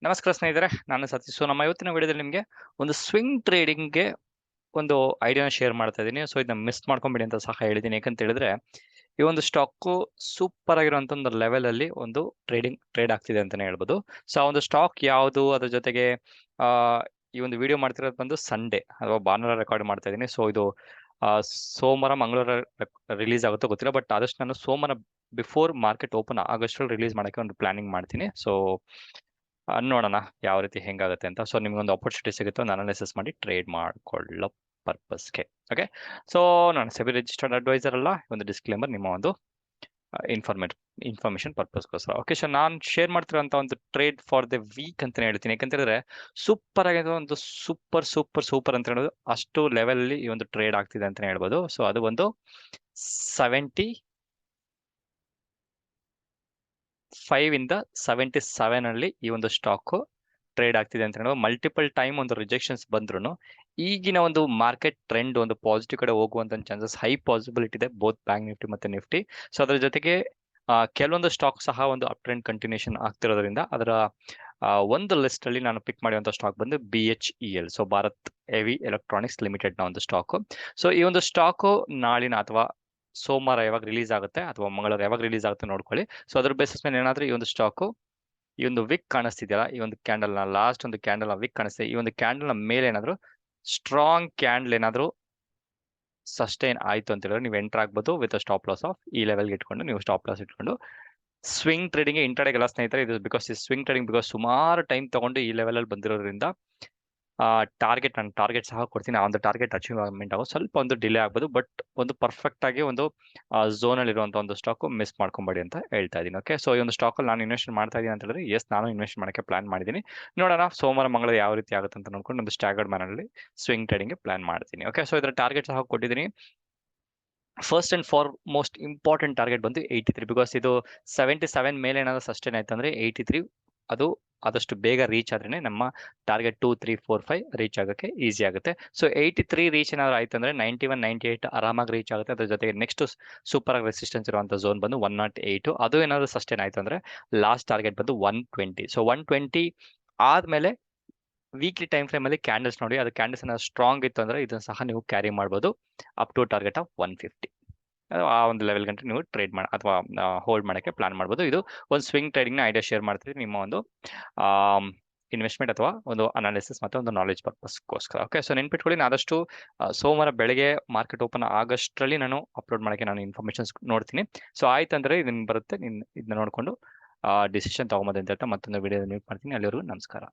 ನಮಸ್ಕಾರ ಸ್ನೇಹಿತರೆ, ನಾನು ಸತೀಶ್. ಸೊ ನಮ್ಮ ಇವತ್ತಿನ ವಿಡಿಯೋದಲ್ಲಿ ನಿಮಗೆ ಒಂದು ಸ್ವಿಂಗ್ ಟ್ರೇಡಿಂಗ್ಗೆ ಒಂದು ಐಡಿಯಾನ ಶೇರ್ ಮಾಡ್ತಾ ಇದ್ದೀನಿ. ಸೊ ಇದನ್ನ ಮಿಸ್ ಮಾಡ್ಕೊಂಬಿಡಿ ಅಂತ ಸಹ ಹೇಳಿದ್ದೀನಿ. ಯಾಕಂತ ಹೇಳಿದ್ರೆ ಈ ಒಂದು ಸ್ಟಾಕು ಸೂಪರ್ ಆಗಿರುವಂತ ಒಂದು ಲೆವೆಲ್ ಅಲ್ಲಿ ಒಂದು ಟ್ರೇಡ್ ಆಗ್ತಿದೆ ಅಂತಾನೆ ಹೇಳ್ಬೋದು. ಸೊ ಆ ಒಂದು ಸ್ಟಾಕ್ ಯಾವುದು, ಅದ್ರ ಜೊತೆಗೆ ಆ ಈ ಒಂದು ವಿಡಿಯೋ ಮಾಡ್ತಿರೋದು ಬಂದು ಸಂಡೇ ಅಥವಾ ಭಾನುವಾರ ರೆಕಾರ್ಡ್ ಮಾಡ್ತಾ ಇದ್ದೀನಿ. ಸೊ ಇದು ಸೋಮವಾರ ಮಂಗಳವಾರ ರಿಲೀಸ್ ಆಗುತ್ತೋ ಗೊತ್ತಿಲ್ಲ, ಬಟ್ ಆದಷ್ಟು ನಾನು ಸೋಮವಾರ ಬಿಫೋರ್ ಮಾರ್ಕೆಟ್ ಓಪನ್ ಆಗೋಷ್ಟ್ರಲ್ಲಿ ರಿಲೀಸ್ ಮಾಡೋಕ್ಕೆ ಒಂದು ಪ್ಲಾನಿಂಗ್ ಮಾಡ್ತೀನಿ. ಸೊ ನೋಡೋಣ ಯಾವ ರೀತಿ ಹೆಂಗಾಗುತ್ತೆ ಅಂತ. ಸೊ ನಿಮ್ಗೊಂದು ಆಪರ್ಚುನಿಟಿ ಸಿಗುತ್ತೆ ಒಂದು ಅನಾಲಿಸಿಸ್ ಮಾಡಿ ಟ್ರೇಡ್ ಮಾಡ್ಕೊಳ್ಳೋ ಪರ್ಪಸ್ಗೆ. ಓಕೆ, ಸೊ ನಾನು ಸೆಬಿ ರಿಜಿಸ್ಟರ್ಡ್ ಅಡ್ವೈಸರ್ ಅಲ್ಲ, ಒಂದು ಡಿಸ್ಕ್ಲೇಮರ್, ನಿಮ್ಮ ಒಂದು ಇನ್ಫಾರ್ಮೇಶನ್ ಪರ್ಪಸ್ಗೋಸ್ಕರ. ಓಕೆ, ಸೊ ನಾನು ಶೇರ್ ಮಾಡ್ತಿರೋಂಥ ಒಂದು ಟ್ರೇಡ್ ಫಾರ್ ದ ವೀಕ್ ಅಂತಾನೆ ಹೇಳ್ತೀನಿ. ಯಾಕಂತ ಹೇಳಿದ್ರೆ ಸೂಪರ್ ಆಗಿದೆ, ಒಂದು ಸೂಪರ್ ಸೂಪರ್ ಸೂಪರ್ ಅಂತ ಹೇಳೋದು ಅಷ್ಟು ಲೆವೆಲ್ ಈ ಒಂದು ಟ್ರೇಡ್ ಆಗ್ತಿದೆ ಅಂತಾನೆ ಹೇಳ್ಬೋದು. ಸೊ ಅದು ಒಂದು 75 ಇಂದ 77 ಅಲ್ಲಿ ಈ ಒಂದು ಸ್ಟಾಕ್ ಟ್ರೇಡ್ ಆಗ್ತಿದೆ ಅಂತ ಹೇಳೋ. ಮಲ್ಟಿಪಲ್ ಟೈಮ್ ಒಂದು ರಿಜೆಕ್ಷನ್ಸ್ ಬಂದ್ರು ಈಗಿನ ಒಂದು ಮಾರ್ಕೆಟ್ ಟ್ರೆಂಡ್ ಒಂದು ಪಾಸಿಟಿವ್ ಕಡೆ ಹೋಗುವಂತ ಚಾನ್ಸಸ್ ಹೈ ಪಾಸಿಬಿಲಿಟಿ ಇದೆ, ಬೋತ್ ಬ್ಯಾಂಕ್ ನಿಫ್ಟಿ ಮತ್ತೆ ನಿಫ್ಟಿ. ಸೊ ಅದ್ರ ಜೊತೆಗೆ ಕೆಲವೊಂದು ಸ್ಟಾಕ್ ಸಹ ಒಂದು ಅಪ್ ಟ್ರೆಂಡ್ ಕಂಟಿನ್ಯೂಷನ್ ಆಗ್ತಿರೋದ್ರಿಂದ ಅದರ ಒಂದು ಲಿಸ್ಟ್ ಅಲ್ಲಿ ನಾನು ಪಿಕ್ ಮಾಡಿರುವಂತ ಸ್ಟಾಕ್ ಬಂದು BHEL, so Bharat heavy electronics limited ನ ಒಂದು ಸ್ಟಾಕ್. ಸೊ ಈ ಒಂದು ಸ್ಟಾಕ್ ನಾಳಿನ ಅಥವಾ ಸೋಮವಾರ ಯಾವಾಗ ರಿಲೀಸ್ ಆಗುತ್ತೆ ಅಥವಾ ಮಂಗಳವಾರ ಯಾವಾಗ ರಿಲೀಸ್ ಆಗುತ್ತೆ ನೋಡ್ಕೊಳ್ಳಿ. ಸೊ ಅದ್ರ ಬೇಸಿಸ್ ಮೇಲೆ ಏನಾದ್ರೂ ಈ ಒಂದು ಸ್ಟಾಕ್ ಈ ಒಂದು ವಿಕ್ ಕಾಣಿಸ್ತಿದೆಯಲ್ಲ, ಈ ಒಂದು ಕ್ಯಾಂಡಲ್ ನ ಲಾಸ್ಟ್ ಒಂದು ಕ್ಯಾಂಡಲ್ ವಿಕ್ ಕಾಣಿಸ್ತಿದೆ, ಈ ಒಂದು ಕ್ಯಾಂಡಲ್ ನ ಮೇಲೆ ಏನಾದ್ರು ಸ್ಟ್ರಾಂಗ್ ಕ್ಯಾಂಡಲ್ ಏನಾದ್ರು ಸಸ್ಟೈನ್ ಆಯ್ತು ಅಂತ ಹೇಳಿದ್ರೆ ನೀವು ಎಂಟರ್ ಆಗ್ಬೋದು ವಿತ್ ಸ್ಟಾಪ್ ಲಾಸ್ ಆಫ್ ಈ ಲೆವೆಲ್ಗೆ ಇಟ್ಕೊಂಡು, ನೀವು ಸ್ಟಾಪ್ ಲಾಸ್ ಇಟ್ಕೊಂಡು ಸ್ವಿಂಗ್ ಟ್ರೇಡಿಂಗ್ ಇಂಟ್ರಾಡೇ ಎಲ್ಲ ಸ್ನೇಹಿತರೆ. ಇದು ಬಿಕಾಸ್ ಸ್ವಿಂಗ್ ಟ್ರೇಡಿಂಗ್ ಬಿಕಾಸ್ ಸುಮಾರು ಟೈಮ್ ತಗೊಂಡು ಈ ಲೆವೆಲ್ ಅಲ್ಲಿ ಬಂದಿರೋದ್ರಿಂದ ನಾನು ಟಾರ್ಗೆಟ್ ಸಹ ಕೊಡ್ತೀನಿ. ಆ ಒಂದು ಟಾರ್ಗೆಟ್ ಅಚೀವ್ಮೆಂಟ್ ಆಗೋ ಸ್ವಲ್ಪ ಒಂದು ಡಿಲೇ ಆಗ್ಬೋದು, ಬಟ್ ಒಂದು ಪರ್ಫೆಕ್ಟ್ ಆಗಿ ಒಂದು ಝೋನ್ ಅಲ್ಲಿ ಇರುವಂತ ಒಂದು ಸ್ಟಾಕ್ ಮಿಸ್ ಮಾಡ್ಕೊಂಬೇಡಿ ಅಂತ ಹೇಳ್ತಾ ಇದೀನಿ. ಓಕೆ, ಸೊ ಈ ಒಂದು ಸ್ಟಾಕ್ ಅಲ್ಲಿ ನಾನು ಇನ್ವೆಸ್ಟ್ ಮಾಡ್ತಾ ಇದೀನಿ ಅಂತ ಹೇಳಿದ್ರೆ ನಾನು ಇನ್ವೆಸ್ಟ್ ಮಾಡಕ್ಕೆ ಪ್ಲಾನ್ ಮಾಡಿದ್ದೀನಿ. ನೋಡೋಣ ಸೋಮವಾರ ಮಂಗಳವಾರ ಯಾವ ರೀತಿ ಆಗುತ್ತೆ ಅಂತ ನೋಡ್ಕೊಂಡು ಒಂದು ಸ್ಟ್ಯಾಗರ್ಡ್ ಮ್ಯಾನಲ್ಲಿ ಸ್ವಿಂಗ್ ಟ್ರೇಡಿಂಗ್ ಪ್ಲಾನ್ ಮಾಡ್ತೀನಿ. ಓಕೆ, ಸೊ ಇದರ ಟಾರ್ಗೆಟ್ ಸಹ ಕೊಟ್ಟಿದ್ದೀನಿ. First and for most important target ಬಂದು 83, ಬಿಕಾಸ್ ಇದು 77 ಮೇಲೆ ಏನಾದ್ರು ಸಸ್ಟೈನ್ ಆಯ್ತು ಅಂದ್ರೆ 83 ಅದು ಆದಷ್ಟು ಬೇಗ ರೀಚ್ ಆದ್ರೆ ನಮ್ಮ ಟಾರ್ಗೆಟ್ 2, 3, 4, 5 ರೀಚ್ ಆಗೋಕ್ಕೆ ಈಸಿ ಆಗುತ್ತೆ. ಸೊ 83 ರೀಚ್ ಏನಾದ್ರು ಆಯ್ತು ಅಂದ್ರೆ 91, 98 ಆರಾಮಾಗಿ ರೀಚ್ ಆಗುತ್ತೆ. ಅದ್ರ ಜೊತೆಗೆ ನೆಕ್ಸ್ಟ್ ಸೂಪರ್ ಆಗಿ ರೆಸಿಸ್ಟೆನ್ಸ್ ಇರುವಂತ ಝೋನ್ ಬಂದು 108, ಅದು ಏನಾದ್ರು ಸಸ್ಟೈನ್ ಆಯ್ತು ಅಂದ್ರೆ ಲಾಸ್ಟ್ ಟಾರ್ಗೆಟ್ ಬಂದು 120. ಸೊ 120 ಆದ್ಮೇಲೆ ವೀಕ್ಲಿ ಟೈಮ್ ಫ್ರೇಮ್ ಅಲ್ಲಿ ಕ್ಯಾಂಡಲ್ಸ್ ನೋಡಿ, ಅದು ಕ್ಯಾಂಡಲ್ಸ್ ಸ್ಟ್ರಾಂಗ್ ಇತ್ತು ಅಂದ್ರೆ ಇದನ್ನ ಸಹ ನೀವು ಕ್ಯಾರಿ ಮಾಡ್ಬೋದು ಅಪ್ ಟು ಟಾರ್ಗೆಟ್ ಆಫ್ 150. ಆ ಒಂದು ಲೆವೆಲ್ ಗಂಟೆ ನೀವು ಟ್ರೇಡ್ ಅಥವಾ ಹೋಲ್ಡ್ ಮಾಡಕ್ಕೆ ಪ್ಲಾನ್ ಮಾಡ್ಬೋದು. ಇದು ಒಂದು ಸ್ವಿಂಗ್ ಟ್ರೇಡಿಂಗ್ ನ ಐಡಿಯಾ ಶೇರ್ ಮಾಡ್ತೀವಿ ನಿಮ್ಮ ಒಂದು ಇನ್ವೆಸ್ಟ್ಮೆಂಟ್ ಅಥವಾ ಒಂದು ಅನಾಲಿಸಿಸ್ ಮತ್ತೆ ಒಂದು ನಾಲೆಜ್ ಪರ್ಪಸ್ಗೋಸ್ಕರ. ಓಕೆ, ಸೊ ನೆನ್ಪಿಟ್ಕೊಳ್ಳಿ, ನಾನು ಆದಷ್ಟು ಸೋಮವಾರ ಬೆಳಗ್ಗೆ ಮಾರ್ಕೆಟ್ ಓಪನ್ ಆಗಸ್ಟ್ರಲ್ಲಿ ನಾನು ಅಪ್ಲೋಡ್ ಮಾಡಕ್ಕೆ ನಾನು ಇನ್ಫಾರ್ಮೇಶನ್ಸ್ ನೋಡ್ತೀನಿ. ಸೊ ಆಯ್ತಂದ್ರೆ ಇದನ್ನ ಬರುತ್ತೆ, ಇದನ್ನ ನೋಡ್ಕೊಂಡು ಡಿಸಿಷನ್ ತಗೊಂಬೋದಂತ ಮತ್ತೊಂದು ವಿಡಿಯೋ ಮೀಟ್ ಮಾಡ್ತೀನಿ. ಅಲ್ಲಿವರೆಗೂ ನಮಸ್ಕಾರ.